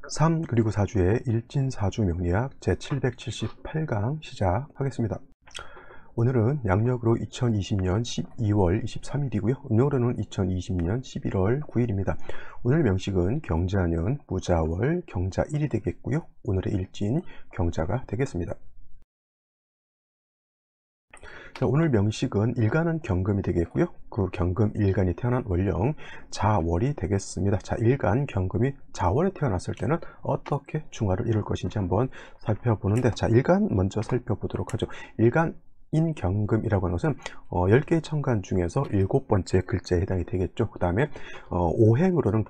3 그리고 4주의 일진사주 명리학 제778강 시작하겠습니다. 오늘은 양력으로 2020년 12월 23일이고요. 음력으로는 2020년 11월 9일입니다. 오늘 명식은 경자년 무자월 경자1이 되겠고요. 오늘의 일진 경자가 되겠습니다. 자, 오늘 명식은 일간은 경금이 되겠고요. 그 경금 일간이 태어난 월령 자월이 되겠습니다. 자, 일간 경금이 자월에 태어났을 때는 어떻게 중화를 이룰 것인지 한번 살펴보는데, 자, 일간 먼저 살펴보도록 하죠. 일간 인경금이라고 하는 것은 10개의 천간 중에서 7번째 글자에 해당이 되겠죠. 그 다음에 오행으로는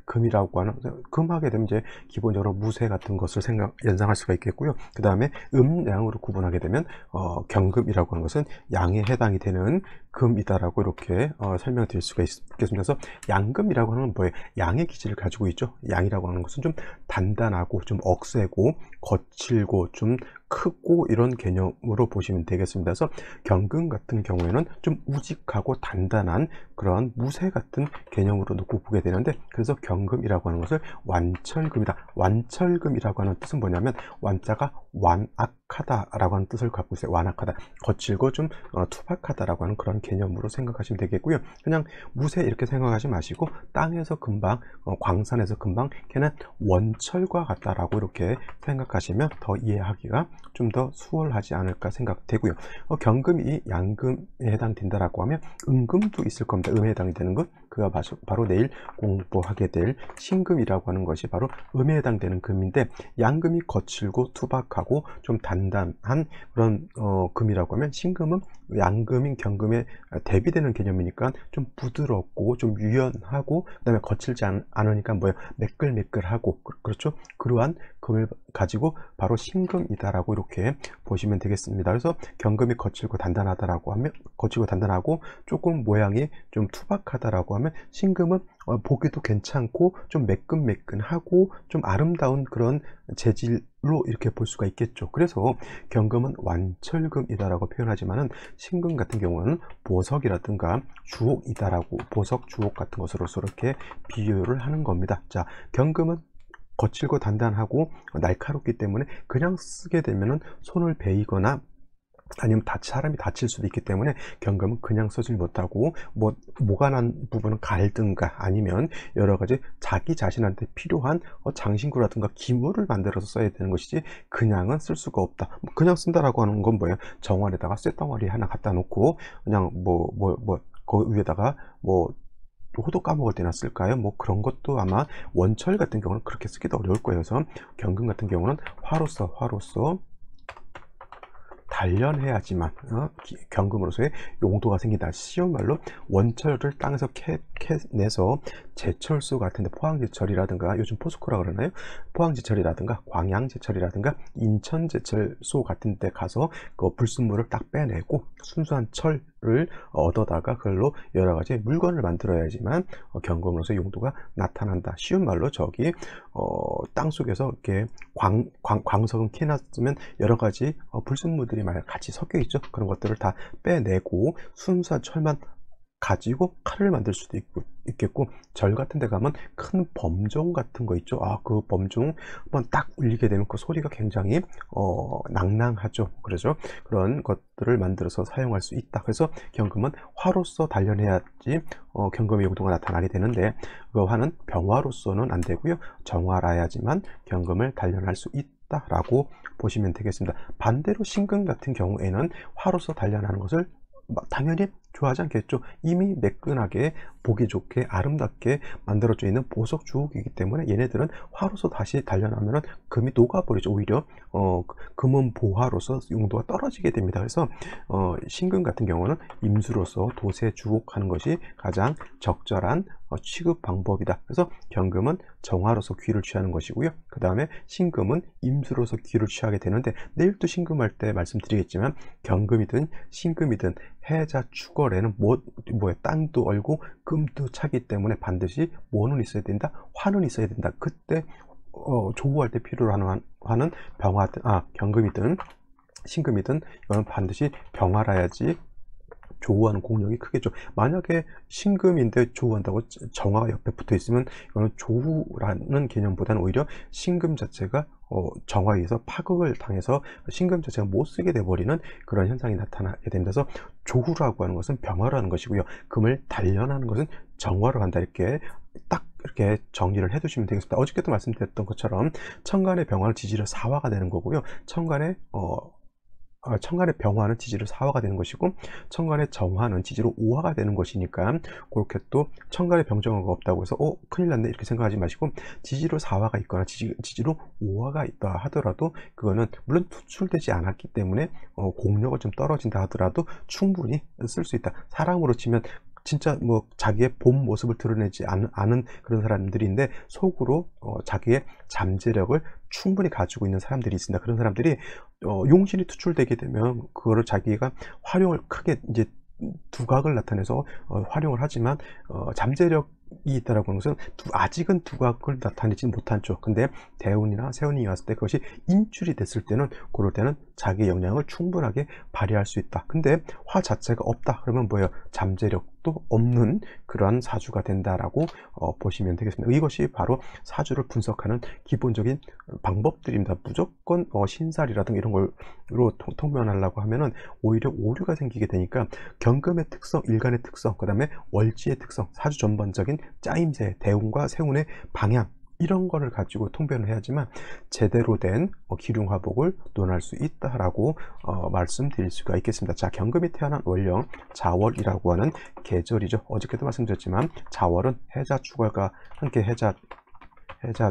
금이라고 하는, 금하게 되면 이제 기본적으로 무쇠 같은 것을 연상할 수가 있겠고요. 그 다음에 음양으로 구분하게 되면 경금이라고 하는 것은 양에 해당이 되는 금이다라고 이렇게 설명드릴 수가 있겠습니다. 그래서 양금이라고 하는 건 뭐예요? 양의 기질을 가지고 있죠. 양이라고 하는 것은 좀 단단하고 좀 억세고 거칠고 좀 크고 이런 개념으로 보시면 되겠습니다. 그래서 경금 같은 경우에는 좀 우직하고 단단한 그런 무쇠 같은 개념으로 놓고 보게 되는데, 그래서 경금이라고 하는 것을 완철금이다. 완철금이라고 하는 뜻은 뭐냐면 완자가 완악하다라고 하는 뜻을 갖고 있어요. 완악하다, 거칠고 좀 투박하다라고 하는 그런 개념으로 생각하시면 되겠고요. 그냥 무쇠 이렇게 생각하지 마시고 땅에서 금방 광산에서 금방 걔는 원철과 같다라고 이렇게 생각하시면 더 이해하기가 좀 더 수월하지 않을까 생각되고요. 경금이 양금에 해당된다라고 하면 음금도 있을 겁니다. 음에 해당이 되는 것, 그가 바로 내일 공부하게 될 신금이라고 하는 것이 바로 음에 해당되는 금인데, 양금이 거칠고 투박하고 좀 단단한 그런 금이라고 하면 신금은 양금인 경금에 대비되는 개념이니까 좀 부드럽고 좀 유연하고, 그 다음에 거칠지 않으니까 뭐야, 매끌매끌하고, 그렇죠? 그러한 금을 가지고 바로 신금이다라고 이렇게 보시면 되겠습니다. 그래서 경금이 거칠고 단단하다라고 하면, 거칠고 단단하고 조금 모양이 좀 투박하다라고 하면, 신금은 보기도 괜찮고 좀 매끈매끈하고 좀 아름다운 그런 재질로 이렇게 볼 수가 있겠죠. 그래서 경금은 완철금이다라고 표현하지만은 신금 같은 경우는 보석이라든가 주옥이다라고, 보석 주옥 같은 것으로서 이렇게 비유를 하는 겁니다. 자, 경금은 거칠고 단단하고 날카롭기 때문에 그냥 쓰게 되면은 손을 베이거나 아니면 사람이 다칠 수도 있기 때문에 경금은 그냥 쓰지 못하고 모가 난 부분은 갈든가 아니면 여러 가지 자기 자신한테 필요한 장신구라든가 기물을 만들어서 써야 되는 것이지 그냥은 쓸 수가 없다. 그냥 쓴다라고 하는 건 뭐예요? 정원에다가 쇳덩어리 하나 갖다 놓고 그냥 그 위에다가 호두 까먹을 때나 쓸까요? 그런 것도 아마 원철 같은 경우는 그렇게 쓰기도 어려울 거예요. 그래서 경금 같은 경우는 화로서 단련해야지만 경금으로서의 용도가 생긴다. 쉬운 말로 원철을 땅에서 캐내서 제철소 같은데, 포항제철이라든가 요즘 포스코라 그러나요? 포항제철이라든가 광양제철이라든가 인천제철소 같은 데 가서 그 불순물을 딱 빼내고 순수한 철을 얻어다가 그걸로 여러 가지 물건을 만들어야지만 경금으로서의 용도가 나타난다. 쉬운 말로 저기 땅 속에서 이렇게 광석은 캐놨으면 여러 가지 불순물들이 같이 섞여 있죠. 그런 것들을 다 빼내고 순수한 철만 가지고 칼을 만들 수도 있겠고, 절 같은 데 가면 큰 범종 같은 거 있죠. 그 범종 한번 딱 울리게 되면 그 소리가 굉장히 낭낭하죠. 그래서 그런 것들을 만들어서 사용할 수 있다. 그래서 경금은 화로서 단련해야지 경금의 용도가 나타나게 되는데, 그 화는 병화로서는 안 되고요. 정화라야지만 경금을 단련할 수 있다 라고 보시면 되겠습니다. 반대로 신금 같은 경우에는 화로서 단련하는 것을 당연히 좋아하지 않겠죠. 이미 매끈하게 보기 좋게 아름답게 만들어져 있는 보석 주옥이기 때문에 얘네들은 화로서 다시 단련하면은 금이 녹아버리죠. 오히려 금은 보화로서 용도가 떨어지게 됩니다. 그래서 신금 같은 경우는 임수로서 도세 주옥하는 것이 가장 적절한 취급 방법이다. 그래서 경금은 정화로서 귀를 취하는 것이고요. 그 다음에 신금은 임수로서 귀를 취하게 되는데, 내일 또 신금할 때 말씀드리겠지만 경금이든 신금이든 해자 축월에는 땅도 얼고 금도 차기 때문에 반드시 뭐는 있어야 된다? 화는 있어야 된다. 그때 조우할 때 필요로 하는 화는 경금이든 신금이든 이거는 반드시 병화라야지 조우하는 공력이 크겠죠. 만약에 신금인데 조우한다고 정화가 옆에 붙어 있으면 이거는 조우라는 개념보다는 오히려 신금 자체가 정화에 의해서 파극을 당해서 신금 자체가 못 쓰게 돼버리는 그런 현상이 나타나게 됩니다. 그래서 조후라고 하는 것은 병화라는 것이고요. 금을 단련하는 것은 정화로 한다. 이렇게 딱 이렇게 정리를 해 두시면 되겠습니다. 어저께도 말씀드렸던 것처럼 천간의 병화는 지지를 사화가 되는 거고요. 천간의 병화는 지지로 사화가 되는 것이고, 천간의 정화는 지지로 오화가 되는 것이니까, 그렇게 또 천간의 병정화가 없다고 해서 큰일 났네 이렇게 생각하지 마시고, 지지로 사화가 있거나 지지로 오화가 있다 하더라도 그거는 물론 투출되지 않았기 때문에 공력을 좀 떨어진다 하더라도 충분히 쓸 수 있다. 사람으로 치면 진짜 뭐 자기의 본 모습을 드러내지 않은 그런 사람들인데, 속으로 자기의 잠재력을 충분히 가지고 있는 사람들이 있습니다. 그런 사람들이 용신이 투출되게 되면 그거를 자기가 활용을 크게 이제 두각을 나타내서 활용을 하지만, 잠재력이 있다라고 하는 것은 아직은 두각을 나타내지 못하죠. 근데 대운이나 세운이 왔을 때 그것이 인출이 됐을 때는, 그럴 때는 자기의 역량을 충분하게 발휘할 수 있다. 근데 화 자체가 없다 그러면 뭐예요? 잠재력도 없는 그러한 사주가 된다라고 보시면 되겠습니다. 이것이 바로 사주를 분석하는 기본적인 방법들입니다. 무조건 신살이라든가 이런 걸로 통면하려고 하면은 오히려 오류가 생기게 되니까, 경금의 특성, 일간의 특성, 그 다음에 월지의 특성, 사주 전반적인 짜임새, 대운과 세운의 방향, 이런 거를 가지고 통변을 해야지만 제대로 된 기륭화복을 논할 수 있다라고 말씀드릴 수가 있겠습니다. 자, 경금이 태어난 월령, 자월이라고 하는 계절이죠. 어저께도 말씀드렸지만 자월은 해자 축월과 함께 해자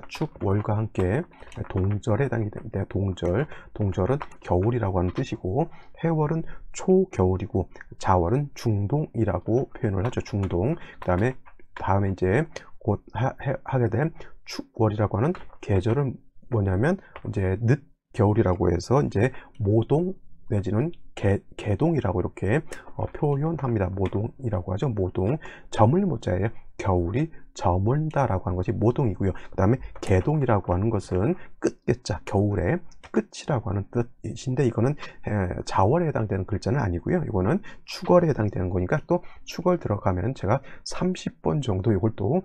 축월과 함께 동절에 해당이 됩니다. 동절은 겨울이라고 하는 뜻이고, 해월은 초겨울이고, 자월은 중동이라고 표현을 하죠. 중동. 다음에 이제 곧 하게 된 축월이라고 하는 계절은 뭐냐면, 이제 늦겨울이라고 해서 이제 모동 내지는 개동이라고 이렇게 표현합니다. 모동이라고 하죠. 모동. 저물 모자에 겨울이 저물다라고 하는 것이 모동이고요. 그 다음에 개동이라고 하는 것은 끝자, 겨울의 끝이라고 하는 뜻인데, 이거는 자월에 해당되는 글자는 아니고요. 이거는 축월에 해당되는 거니까, 또 축월 들어가면 제가 30번 정도 이걸 또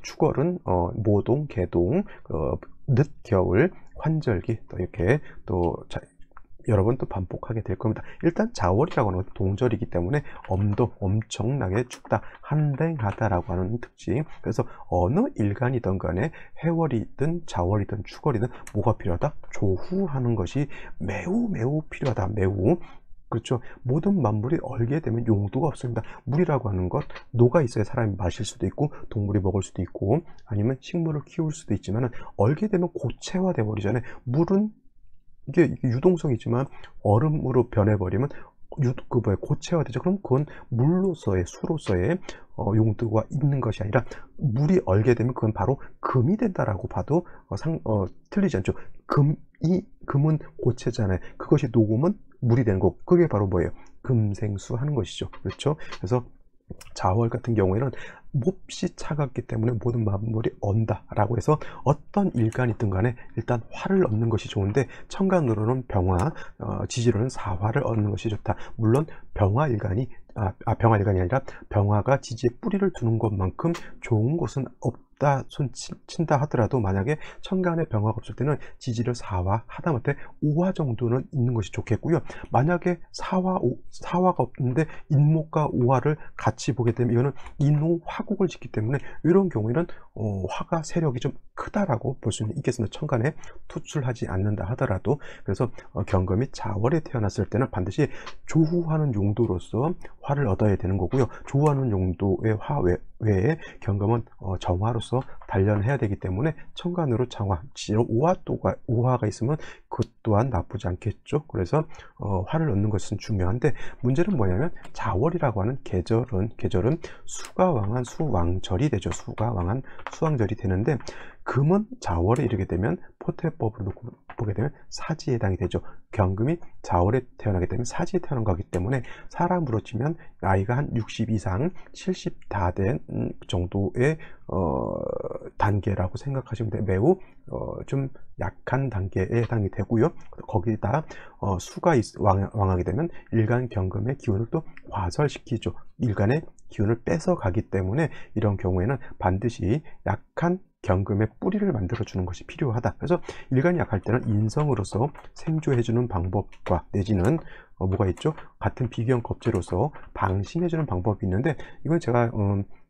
축월은 모동, 개동, 늦겨울, 환절기, 또 이렇게 또 여러 번 또 반복하게 될 겁니다. 일단 자월이라고 하는 것은 동절이기 때문에 엄도 엄청나게 춥다, 한랭하다라고 하는 특징. 그래서 어느 일간이든 간에 해월이든 자월이든 축월이든 뭐가 필요하다? 조후하는 것이 매우 필요하다. 매우. 그렇죠. 모든 만물이 얼게 되면 용도가 없습니다. 물이라고 하는 것, 녹아 있어야 사람이 마실 수도 있고 동물이 먹을 수도 있고 아니면 식물을 키울 수도 있지만, 얼게 되면 고체화돼 버리잖아요. 물은 이게 유동성이지만 얼음으로 변해버리면 고체화되죠. 그럼 그건 물로서의, 수로서의 용도가 있는 것이 아니라, 물이 얼게 되면 그건 바로 금이 된다라고 봐도 틀리지 않죠. 금은 고체잖아요. 그것이 녹으면 물이 되는 거, 그게 바로 뭐예요? 금생수 하는 것이죠. 그렇죠. 그래서 자월 같은 경우에는 몹시 차갑기 때문에 모든 만물이 언다라고 해서 어떤 일간이든 간에 일단 화를 얻는 것이 좋은데, 천간으로는 병화, 지지로는 사화를 얻는 것이 좋다. 물론 병화일간이 아니라 병화가 지지에 뿌리를 두는 것만큼 좋은 것은 없다 손친다 하더라도, 만약에 천간에 병화가 없을 때는 지지를 사화, 하다못해 오화 정도는 있는 것이 좋겠고요. 만약에 사화가 없는데 인목과 오화를 같이 보게 되면, 이거는 인호 화국을 짓기 때문에 이런 경우에는 화가 세력이 좀 크다라고 볼 수는 있겠습니다. 천간에 투출하지 않는다 하더라도. 그래서 경금이 자월에 태어났을 때는 반드시 조후하는 용도로서 화를 얻어야 되는 거고요. 조후하는 용도의 화 외에 경금은 정화로서 단련해야 되기 때문에, 천간으로 정화, 지로 오화가 있으면 그 또한 나쁘지 않겠죠. 그래서 화를 얻는 것은 중요한데, 문제는 뭐냐면 자월이라고 하는 계절은 수가 왕한 수왕절이 되죠. 수가 왕한 수왕절이 되는데, 금은 자월에 이르게 되면 포태법으로 놓고 보게 되면 사지에 해당이 되죠. 경금이 자월에 태어나게 되면 사지에 태어난 거기 때문에 사람으로 치면 나이가 한 60 이상 70 다 된 정도의 단계라고 생각하시면 돼요. 매우 좀 약한 단계에 해당이 되고요. 거기다 수가 왕하게 되면 일간 경금의 기운을 또 과설시키죠. 일간의 기운을 뺏어가기 때문에 이런 경우에는 반드시 약한 경금의 뿌리를 만들어 주는 것이 필요하다. 그래서 일간이 약할 때는 인성으로서 생조해 주는 방법과 내지는 뭐가 있죠? 같은 비경 겁재로서 방심해 주는 방법이 있는데, 이건 제가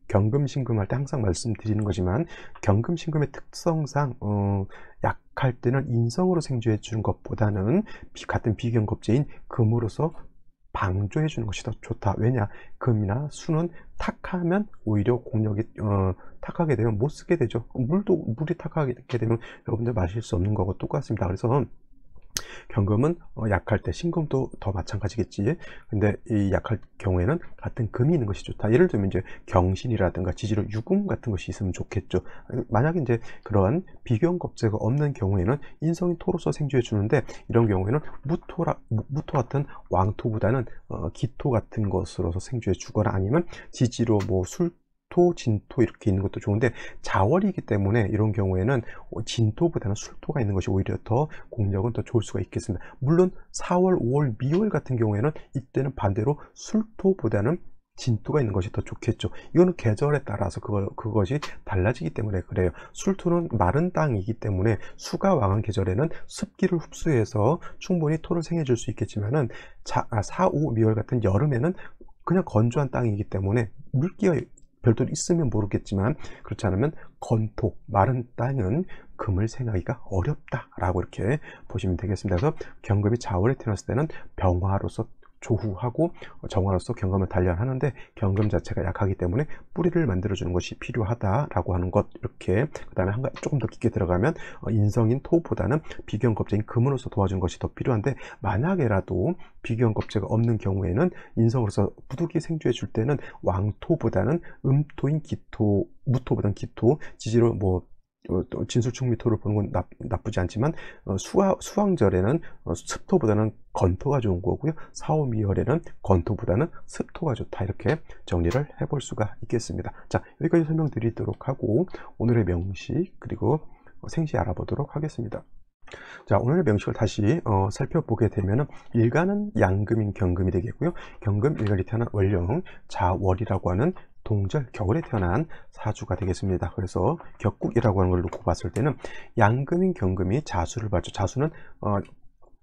경금 신금 할 때 항상 말씀드리는 거지만, 경금 신금의 특성상 약할 때는 인성으로 생조해 주는 것보다는 같은 비경 겁재인 금으로서 방조해 주는 것이 더 좋다. 왜냐? 금이나 수는 탁하면 오히려 공력이 탁하게 되면 못 쓰게 되죠. 물이 탁하게 되면 여러분들 마실 수 없는 거고 똑같습니다. 그래서 경금은 약할 때, 신금도 더 마찬가지겠지. 근데 이 약할 경우에는 같은 금이 있는 것이 좋다. 예를 들면 이제 경신이라든가 지지로 유금 같은 것이 있으면 좋겠죠. 만약에 이제 그러한 비경겁재가 없는 경우에는 인성인 토로서 생주해 주는데, 이런 경우에는 무토 같은 왕토보다는 기토 같은 것으로서 생주해 주거나, 아니면 지지로 뭐 술토, 진토 이렇게 있는 것도 좋은데, 자월이기 때문에 이런 경우에는 진토보다는 술토가 있는 것이 오히려 더 공력은 더 좋을 수가 있겠습니다. 물론 4월, 5월, 미월 같은 경우에는 이때는 반대로 술토보다는 진토가 있는 것이 더 좋겠죠. 이거는 계절에 따라서 그것이 달라지기 때문에 그래요. 술토는 마른 땅이기 때문에 수가 왕한 계절에는 습기를 흡수해서 충분히 토를 생해줄 수 있겠지만은 4, 5, 미월 같은 여름에는 그냥 건조한 땅이기 때문에 물기가 별도로 있으면 모르겠지만, 그렇지 않으면 건토, 마른 땅은 금을 생하기가 어렵다라고 이렇게 보시면 되겠습니다. 그래서 경금이 자월에 태어났을 때는 병화로서 조후하고 정화로서 경금을 단련하는데, 경금 자체가 약하기 때문에 뿌리를 만들어주는 것이 필요하다라고 하는 것. 이렇게 그 다음에 조금 더 깊게 들어가면 인성인 토보다는 비경겁재인 금으로서 도와주는 것이 더 필요한데, 만약에라도 비경겁재가 없는 경우에는 인성으로서 부득이 생주해 줄 때는 왕토보다는 음토인 기토, 무토보다는 기토, 지지로 뭐 또 진술충미토를 보는 건 나쁘지 않지만, 수왕절에는 습토보다는 건토가 좋은 거고요. 사오미월에는 건토보다는 습토가 좋다. 이렇게 정리를 해볼 수가 있겠습니다. 자, 여기까지 설명드리도록 하고 오늘의 명식 그리고 생시 알아보도록 하겠습니다. 자, 오늘의 명식을 다시 살펴보게 되면은, 일간은 양금인 경금이 되겠고요. 경금 일간이 태어난 월령 자월이라고 하는 동절 겨울에 태어난 사주가 되겠습니다. 그래서 격국이라고 하는 걸 놓고 봤을 때는 양금인 경금이 자수를 받죠. 자수는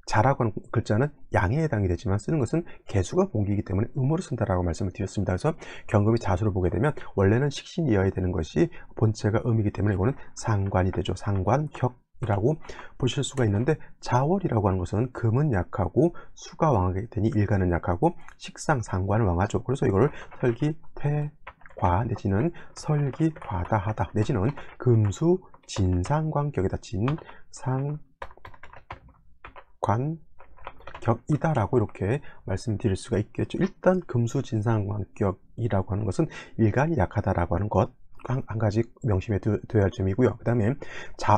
자라고 하는 글자는 양에 해당이 되지만 쓰는 것은 개수가 봉기이기 때문에 음으로 쓴다라고 말씀을 드렸습니다. 그래서 경금이 자수를 보게 되면 원래는 식신이어야 되는 것이 본체가 음이기 때문에 이거는 상관이 되죠. 상관격이라고 보실 수가 있는데, 자월이라고 하는 것은 금은 약하고 수가 왕하게 되니 일간은 약하고 식상 상관은 왕하죠. 그래서 이거를 설기태과 내지는 설기과다하다 내지는 금수 진상관격이다. 진상관격이다라고 이렇게 말씀드릴 수가 있겠죠. 일단 금수 진상관격이라고 하는 것은 일간이 약하다라고 하는 것, 한 가지 명심해 둬야 할 점이고요. 그 다음에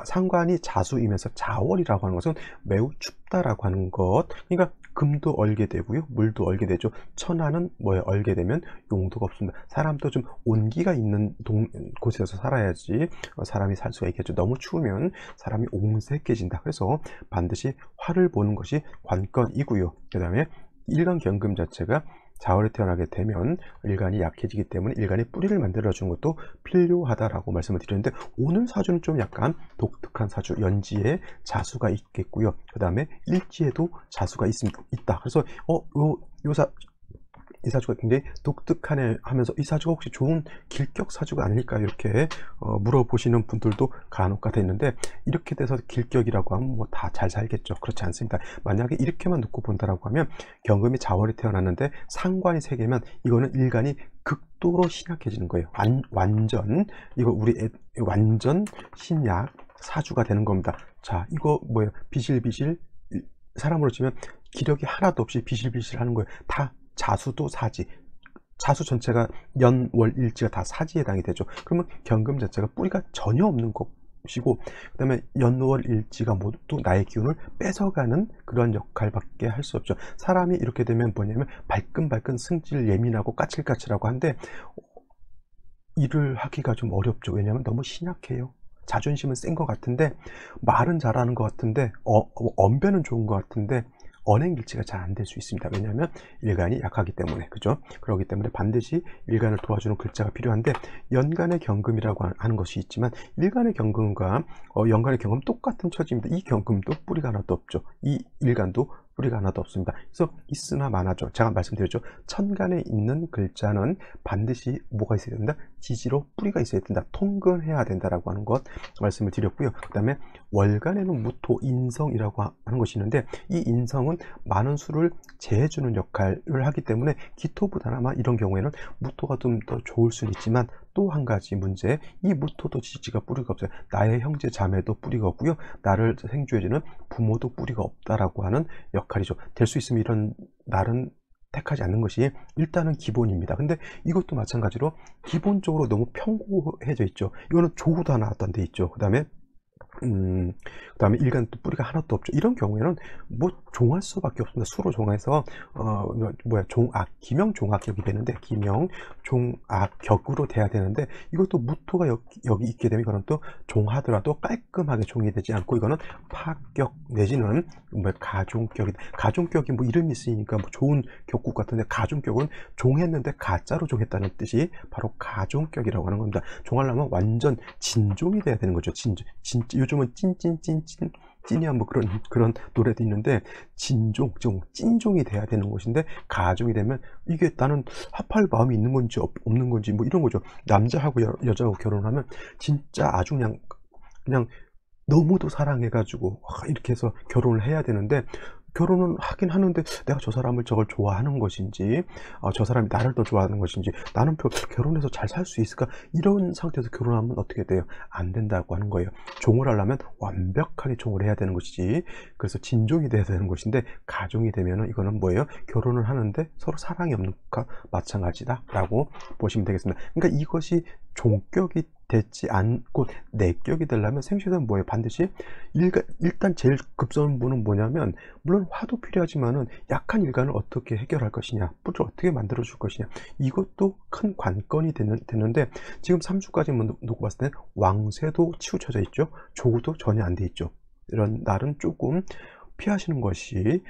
상관이 자수이면서 자월이라고 하는 것은 매우 춥다라고 하는 것. 그러니까 금도 얼게 되고요, 물도 얼게 되죠. 천하는 뭐에 얼게 되면 용도가 없습니다. 사람도 좀 온기가 있는 곳에서 살아야지 사람이 살 수가 있겠죠. 너무 추우면 사람이 옹색해진다. 그래서 반드시 화를 보는 것이 관건이고요. 그 다음에 일간 경금 자체가 자월에 태어나게 되면 일간이 약해지기 때문에 일간의 뿌리를 만들어주는 것도 필요하다라고 말씀을 드렸는데, 오늘 사주는 좀 약간 독특한 사주, 연지에 자수가 있겠고요. 그 다음에 일지에도 자수가 있다. 그래서 이 사주가 굉장히 독특하네 하면서, 이 사주가 혹시 좋은 길격 사주가 아닐까 이렇게 물어보시는 분들도 간혹 가다 있는데, 이렇게 돼서 길격이라고 하면 뭐 다 잘 살겠죠. 그렇지 않습니다. 만약에 이렇게만 놓고 본다라고 하면, 경금이 자월에 태어났는데 상관이 3개면 이거는 일간이 극도로 신약해지는 거예요. 완전 완전 신약 사주가 되는 겁니다. 자, 이거 뭐예요? 비실비실, 사람으로 치면 기력이 하나도 없이 비실비실 하는 거예요. 다 자수도 사지, 자수 전체가 연, 월, 일지가 다 사지에 해당이 되죠. 그러면 경금 자체가 뿌리가 전혀 없는 것 것이고, 그 다음에 연월일지가 모두 나의 기운을 뺏어가는 그런 역할밖에 할 수 없죠. 사람이 이렇게 되면 뭐냐면 발끈발끈 승질 예민하고 까칠까칠하고 한데 일을 하기가 좀 어렵죠. 왜냐하면 너무 신약해요. 자존심은 센 것 같은데, 말은 잘하는 것 같은데, 언변은 좋은 것 같은데 언행일치가 잘 안 될 수 있습니다. 왜냐하면 일간이 약하기 때문에, 그죠? 그렇기 때문에 반드시 일간을 도와주는 글자가 필요한데, 연간의 경금이라고 하는 것이 있지만 일간의 경금과 연간의 경금 똑같은 처지입니다. 이 경금도 뿌리가 하나도 없죠. 이 일간도 뿌리가 하나도 없습니다. 그래서 있으나 마나죠. 제가 말씀드렸죠. 천간에 있는 글자는 반드시 뭐가 있어야 된다? 지지로 뿌리가 있어야 된다. 통근해야 된다라고 하는 것 말씀을 드렸고요. 그 다음에 월간에는 무토, 인성이라고 하는 것이 있는데, 이 인성은 많은 수를 제해주는 역할을 하기 때문에 기토보다는 아마 이런 경우에는 무토가 좀 더 좋을 수는 있지만, 또 한 가지 문제, 이 무토도 지지가 뿌리가 없어요. 나의 형제 자매도 뿌리가 없고요, 나를 생주해주는 부모도 뿌리가 없다라고 하는 역할이죠. 될 수 있으면 이런 날은 택하지 않는 것이 일단은 기본입니다. 근데 이것도 마찬가지로 기본적으로 너무 평고해져 있죠. 이거는 조후도 하나 어떤 데 있죠. 그 다음에 일간 또 뿌리가 하나도 없죠. 이런 경우에는 뭐 종할 수밖에 없습니다. 수로 종해서 기명종합격이 되는데, 기명종합격으로 돼야 되는데, 이것도 무토가 여기 있게 되면 이거는 또 종하더라도 깔끔하게 종이 되지 않고, 이거는 파격 내지는 가종격이 뭐 이름이 있으니까 뭐 좋은 격국 같은데, 가종격은 종했는데 가짜로 종했다는 뜻이 바로 가종격이라고 하는 겁니다. 종하려면 완전 진종이 돼야 되는 거죠. 요즘은 찐이야 뭐 그런 노래도 있는데, 찐종이 돼야 되는 것인데, 가종이 되면 이게 나는 합할 마음이 있는 건지 없는 건지 뭐 이런 거죠. 남자하고 여자하고 결혼하면 진짜 아주 그냥 너무도 사랑해가지고 이렇게 해서 결혼을 해야 되는데, 결혼은 하긴 하는데 내가 저 사람을 저걸 좋아하는 것인지, 저 사람이 나를 더 좋아하는 것인지, 나는 결혼해서 잘 살 수 있을까, 이런 상태에서 결혼하면 어떻게 돼요? 안 된다고 하는 거예요. 종을 하려면 완벽하게 종을 해야 되는 것이지, 그래서 진종이 돼야 되는 것인데, 가종이 되면은 이거는 뭐예요? 결혼을 하는데 서로 사랑이 없는 것과 마찬가지다라고 보시면 되겠습니다. 그러니까 이것이 종격이 되지 않고 내격이 되려면 생시에서는 뭐예요? 반드시 일단 제일 급선무는 뭐냐면, 물론 화도 필요하지만은 약한 일간을 어떻게 해결할 것이냐, 뿌리를 어떻게 만들어 줄 것이냐, 이것도 큰 관건이 되는데, 지금 3주까지 놓고 봤을 때 왕세도 치우쳐져 있죠. 조구도 전혀 안 돼 있죠. 이런 날은 조금 피하시는 것이,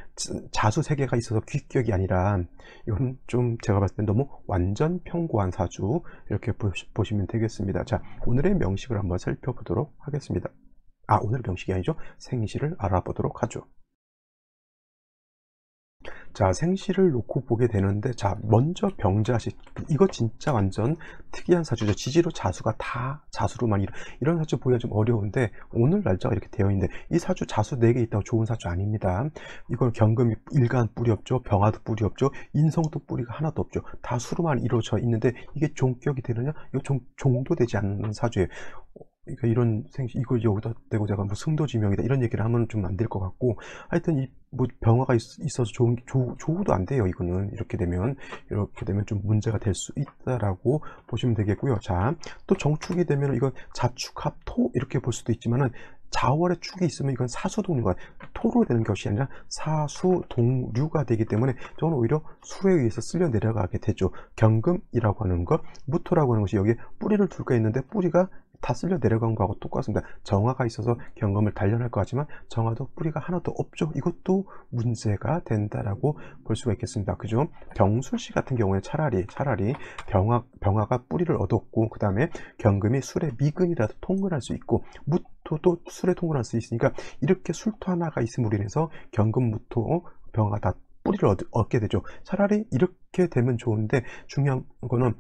자수 세계가 있어서 귀격이 아니라 이건 좀 제가 봤을 때 너무 완전 평고한 사주, 이렇게 보시면 되겠습니다. 자, 오늘의 명식을 한번 살펴보도록 하겠습니다. 오늘 명식이 아니죠. 생시를 알아보도록 하죠. 자, 생시를 놓고 보게 되는데, 자, 먼저 병자시, 이거 진짜 완전 특이한 사주죠. 지지로 자수가 다 자수로만 이런 사주 보기가 좀 어려운데, 오늘 날짜가 이렇게 되어 있는데, 이 사주 자수 4개 있다고 좋은 사주 아닙니다. 이걸 경금이 일간 뿌리 없죠, 병화도 뿌리 없죠, 인성도 뿌리가 하나도 없죠. 다 수로만 이루어져 있는데 이게 종격이 되느냐? 이거 종도 되지 않는 사주예요. 그러니까 이런 이걸 여기다 대고 제가 뭐 승도지명이다 이런 얘기를 하면 좀 안 될 것 같고, 하여튼 이 뭐 병화가 있어서 조우도 안 돼요. 이거는 이렇게 되면 좀 문제가 될 수 있다라고 보시면 되겠고요. 자, 또 정축이 되면 이건 자축합토 이렇게 볼 수도 있지만은, 자월의 축이 있으면 이건 사수동류가 토로 되는 것이 아니라 사수동류가 되기 때문에 저는 오히려 수에 의해서 쓸려 내려가게 되죠. 경금이라고 하는 것, 무토라고 하는 것이 여기에 뿌리를 둘까 있는데, 뿌리가 다 쓸려 내려간 거하고 똑같습니다. 정화가 있어서 경금을 단련할 것 같지만 정화도 뿌리가 하나도 없죠. 이것도 문제가 된다라고 볼 수가 있겠습니다. 그죠? 병술씨 같은 경우에 차라리 병화가 뿌리를 얻었고, 그 다음에 경금이 술의 미근이라도 통근할 수 있고, 무토도 술에 통근할 수 있으니까, 이렇게 술토 하나가 있음으로 인해서 경금, 무토, 병화가 다 뿌리를 얻게 되죠. 차라리 이렇게 되면 좋은데, 중요한 거는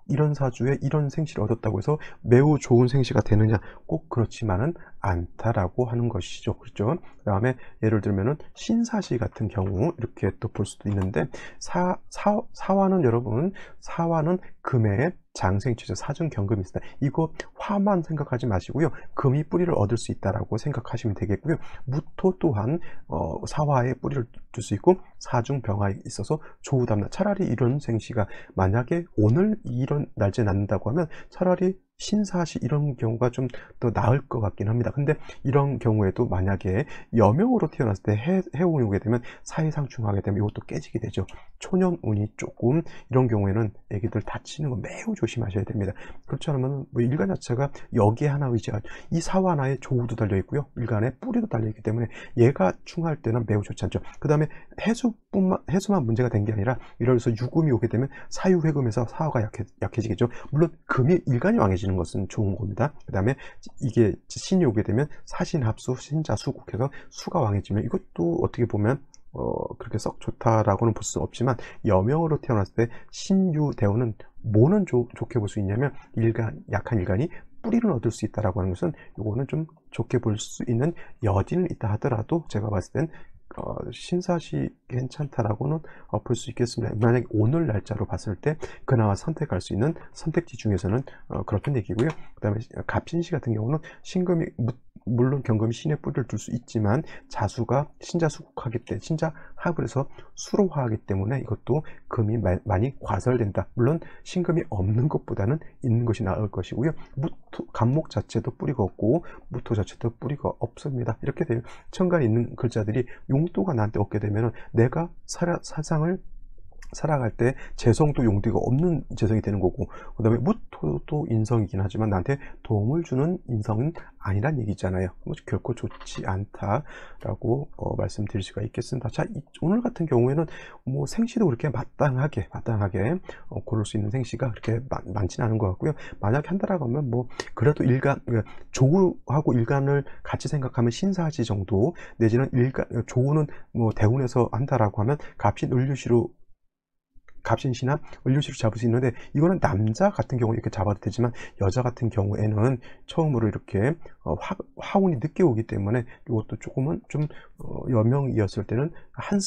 이런 사주에 이런 생시를 얻었다고 해서 매우 좋은 생시가 되느냐, 꼭 그렇지만은 않다라고 하는 것이죠. 그렇죠? 그 다음에 예를 들면은 신사시 같은 경우 이렇게 또 볼 수도 있는데, 사화는 여러분, 사화는 금의 장생취죠. 사중 경금이 있다. 이거 화만 생각하지 마시고요, 금이 뿌리를 얻을 수 있다라고 생각하시면 되겠고요. 무토 또한 사화에 뿌리를 둘 수 있고, 사중 병화에 있어서 조우답니다. 차라리 이런 생시가 만약에 오늘 이런 날짜에 낳는다고 하면 차라리 신사시 이런 경우가 좀 더 나을 것 같긴 합니다. 근데 이런 경우에도 만약에 여명으로 태어났을 때 해운이 오게 되면 사회상 중하게 되면 이것도 깨지게 되죠. 초년운이 조금 이런 경우에는 애기들 다치는 거 매우 조심하셔야 됩니다. 그렇지 않으면 뭐 일간 자체가 여기에 하나 의지가 이 사화 하나에 조우도 달려 있고요. 일간에 뿌리도 달려 있기 때문에 얘가 충할 때는 매우 좋지 않죠. 그다음에 해수만 문제가 된 게 아니라 이럴 서 유금이 오게 되면 사유회금에서 사화가 약해지겠죠. 물론 금이 일간이 왕해지는 것은 좋은 겁니다. 그다음에 이게 신이 오게 되면 사신합수, 신자수국해서 수가 왕해지면 이것도 어떻게 보면 그렇게 썩 좋다라고는 볼 수 없지만 여명으로 태어났을 때 신유대운은 뭐는 좋게 볼 수 있냐면 약한 일간이 뿌리를 얻을 수 있다라고 하는 것은 요거는 좀 좋게 볼 수 있는 여지는 있다 하더라도 제가 봤을 땐 신사시 괜찮다라고는 볼 수 있겠습니다. 만약에 오늘 날짜로 봤을 때 그나마 선택할 수 있는 선택지 중에서는 그렇던 얘기고요. 그다음에 갑신시 같은 경우는 신금이 물론 경금이 신의 뿌리를 둘 수 있지만 자수가 신자수국하기 때문에 신자합을 해서 수로화하기 때문에 이것도 금이 많이 과설된다. 물론 신금이 없는 것보다는 있는 것이 나을 것이고요. 간목 자체도 뿌리가 없고 무토 자체도 뿌리가 없습니다. 이렇게 되면 천간에 있는 글자들이 용도가 나한테 없게 되면 내가 사상을 살아갈 때 재성도 용도가 없는 재성이 되는 거고, 그 다음에 무토도 인성이긴 하지만 나한테 도움을 주는 인성은 아니란 얘기잖아요. 결코 좋지 않다라고 말씀드릴 수가 있겠습니다. 자, 오늘 같은 경우에는 뭐 생시도 그렇게 마땅하게 고를 수 있는 생시가 그렇게 많지는 않은 것 같고요. 만약에 한다라고 하면 뭐 그래도 조우하고 일간을 같이 생각하면 신사지 정도 내지는 조우는 뭐 대운에서 한다라고 하면 갑신시나 을류시로 잡을 수 있는데 이거는 남자 같은 경우 이렇게 잡아도 되지만 여자 같은 경우에는 처음으로 이렇게 화운이 늦게 오기 때문에 이것도 조금은 좀 여명이었을 때는 한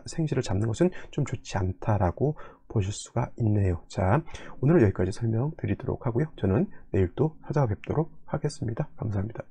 생시를 잡는 것은 좀 좋지 않다라고 보실 수가 있네요. 자, 오늘은 여기까지 설명드리도록 하고요. 저는 내일 또 찾아뵙도록 하겠습니다. 감사합니다.